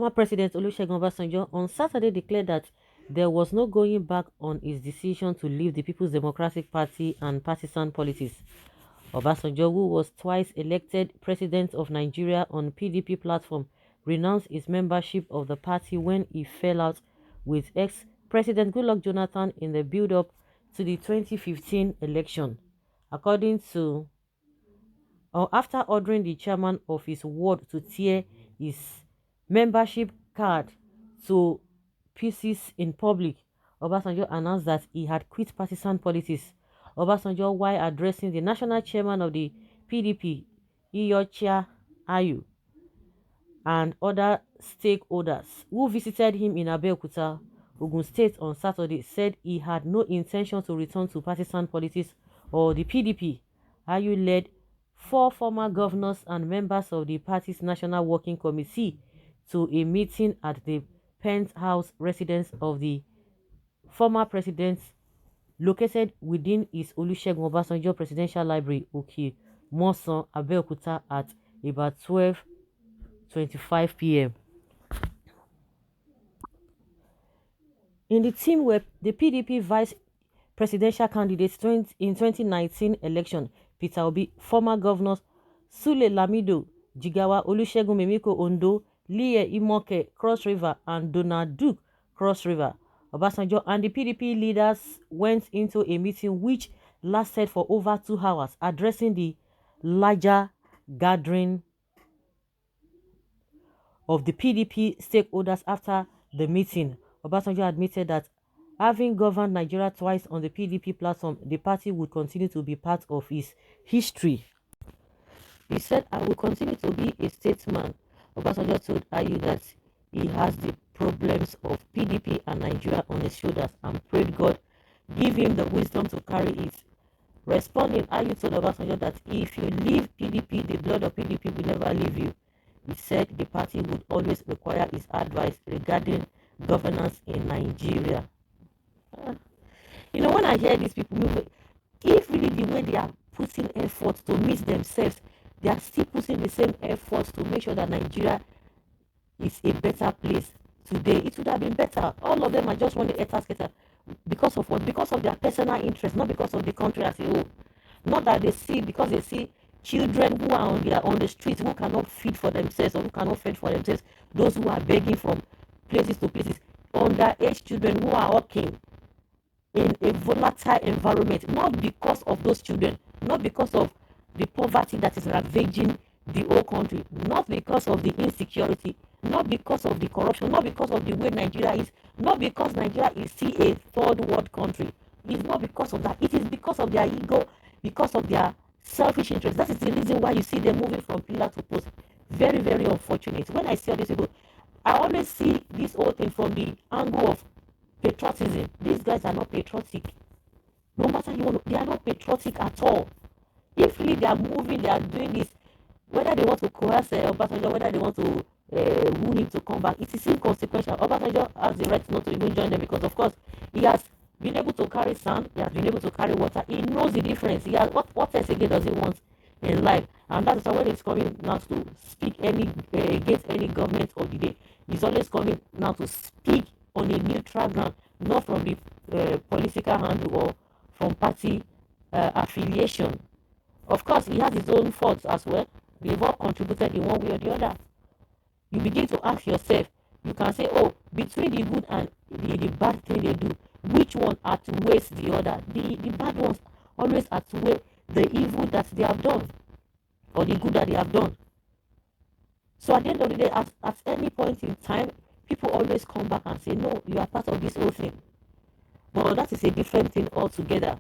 Former President Olusegun Obasanjo on Saturday declared that there was no going back on his decision to leave the People's Democratic Party and partisan politics. Obasanjo, who was twice elected president of Nigeria on PDP platform, renounced his membership of the party when he fell out with ex-President Goodluck Jonathan in the build-up to the 2015 election. According to, or after ordering the chairman of his ward to tear his membership card to pieces in public, Obasanjo announced that he had quit partisan politics. Obasanjo, while addressing the national chairman of the PDP, Iyorchia Ayu, and other stakeholders who visited him in Abeokuta, Ogun State on Saturday, said he had no intention to return to partisan politics or the PDP. Ayu led 4 former governors and members of the party's National Working Committee to a meeting at the penthouse residence of the former president located within his Olusegun Obasanjo Presidential Library, Oke Mosan, Abeokuta at about 12:25 p.m. In the team were the PDP vice presidential candidates in 2019 election, Peter Obi, former governors Sule Lamido, Jigawa, Olusegun Mimiko Ondo, Lie Imoke, Cross River, and Donald Duke, Cross River. Obasanjo and the PDP leaders went into a meeting which lasted for over 2 hours, addressing the larger gathering of the PDP stakeholders. After the meeting, Obasanjo admitted that having governed Nigeria twice on the PDP platform, the party would continue to be part of his history. He said, "I will continue to be a statesman." Obasanjo told Ayu that he has the problems of PDP and Nigeria on his shoulders and prayed God give him the wisdom to carry it. Responding, Ayu told Obasanjo that if you leave PDP, the blood of PDP will never leave you. He said the party would always require his advice regarding governance in Nigeria. When I hear these people, if really the way they are putting effort to meet themselves, they are still putting the same effort to make sure that Nigeria is a better place today, it would have been better. All of them are just want to etasketa. Because of what? Because of their personal interest, not because of the country as a whole. Not that they see, because they see children who are on the streets, who cannot feed for themselves or who cannot feed for themselves, those who are begging from places to places, underage children who are working in a volatile environment, not because of those children, not because of the poverty that is ravaging the whole country, not because of the insecurity, not because of the corruption, not because of the way Nigeria is, not because Nigeria is still a third world country. It's not because of that. It is because of their ego, because of their selfish interest. That is the reason why you see them moving from pillar to post. Very, very unfortunate. When I see all these people, I always see this whole thing from the angle of patriotism. These guys are not patriotic. No matter they are not patriotic at all. If really they are moving, they are doing this, whether they want to coerce Obasanjo, whether they want to woo him to come back, it is inconsequential. Obasanjo has the right not to even join them because, of course, he has been able to carry sand, he has been able to carry water. He knows the difference. He has what else again does he want in life? And that is why when it's coming now to speak against any government of the day, he's always coming now to speak on a neutral ground, not from the political handle or from party affiliation. Of course, he has his own faults as well. We've all contributed in one way or the other. You begin to ask yourself, you can say, oh, between the good and the bad thing they do, which one outweighs the other? The bad ones always outweigh the evil that they have done or the good that they have done. So at the end of the day, at any point in time, people always come back and say, no, you are part of this whole thing. But that is a different thing altogether.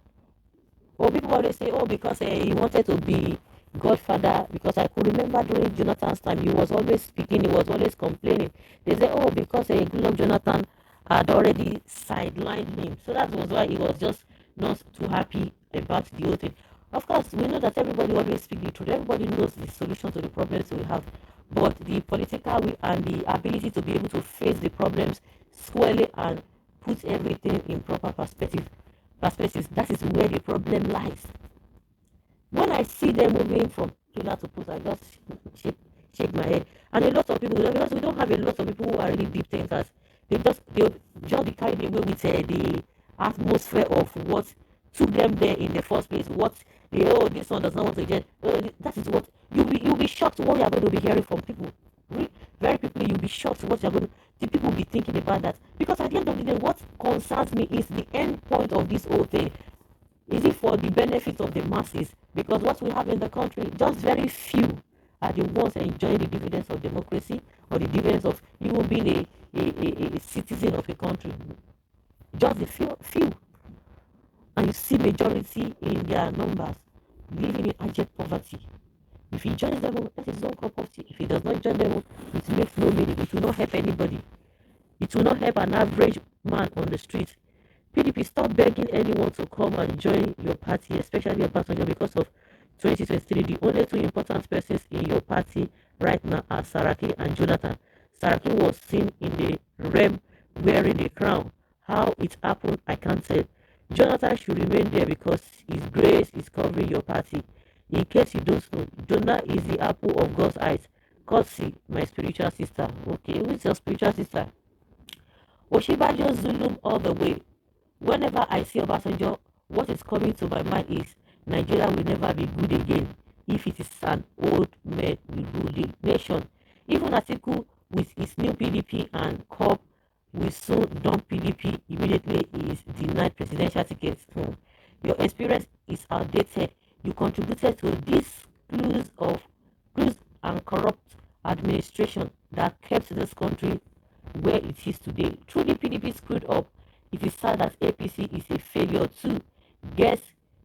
Or people always say, oh, because he wanted to be Godfather, because I could remember during Jonathan's time, he was always speaking, he was always complaining. They say, oh, because Goodluck Jonathan had already sidelined him. So that was why he was just not too happy about the whole thing. Of course, we know that everybody always speaks the truth. Everybody knows the solution to the problems we have. But the political will and the ability to be able to face the problems squarely and put everything in proper perspectives, that is where the problem lies. When I see them moving from pillar to post, I just shake my head. And a lot of people, because we don't have a lot of people who are really deep thinkers, they'll just be carried away with the atmosphere of what took them there in the first place. What this one does not want to get. That is what you'll be shocked what you're going to be hearing from people. Very quickly, you'll be shocked what you're going to. The people will be thinking about that, because at the end of the day, what concerns me is the end point of this whole thing. Is it for the benefit of the masses? Because what we have in the country, just very few are the ones enjoying the dividends of democracy, or the dividends of even being a citizen of a country. Just the few. And you see majority in their numbers living in abject poverty. If he joins them, that is his own cup of tea. If he does not join them, it makes no meaning. It will not help anybody. It will not help an average man on the street. PDP, stop begging anyone to come and join your party, especially Obasanjo, because of 2023. The only two important persons in your party right now are Saraki and Jonathan. Saraki was seen in the realm wearing a crown. How it happened, I can't tell. Jonathan should remain there because his grace is covering your party. In case you don't know, Jonah is the apple of God's eyes. Courtesy, my spiritual sister. Okay, who's your spiritual sister? Oshibajo Zulum all the way. Whenever I see Obasanjo, what is coming to my mind is Nigeria will never be good again if it is an old man will rule the nation. Even Atiku with his new PDP and COP will soon dump PDP immediately he is denied presidential tickets. Your experience is outdated. You contributed to this clues and corrupt administration that kept this country where it is today. Truly, PDP screwed up. It is sad that APC is a failure too. Guess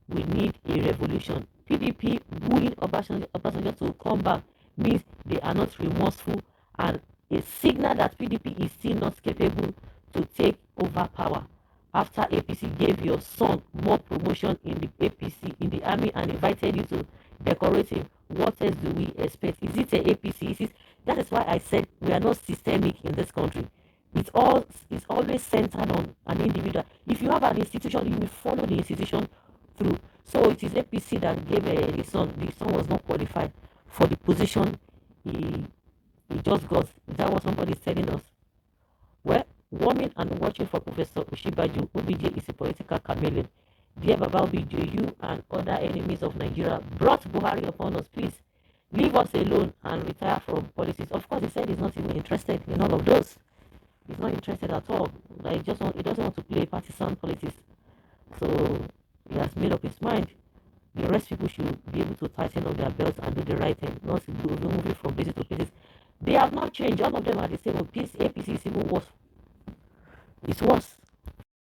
we need a revolution. PDP booing Obasanjo to come back means they are not remorseful, and a signal that PDP is still not capable to take over power. After APC gave your son more promotion in the APC in the army and invited you to decorate him, what else do we expect? Is it a APC? That is why I said we are not systemic in this country. It's always centered on an individual. If you have an institution, you will follow the institution through. So it is APC that gave the son. The son was not qualified for the position he just got. Is that what somebody is telling us? Well, warming and watching for Professor Oshibaju, OBJ is a political chameleon. Dear Baba OBJ, you and other enemies of Nigeria brought Buhari upon us. Please leave us alone and retire from politics. Of course, he said he's not even interested in all of those. He's not interested at all. Like, he doesn't want to play partisan politics. So he has made up his mind. The rest people should be able to tighten up their belts and do the right thing, not to go moving from places to places. They have not changed. All of them are the same. APC is even worse. It's worse.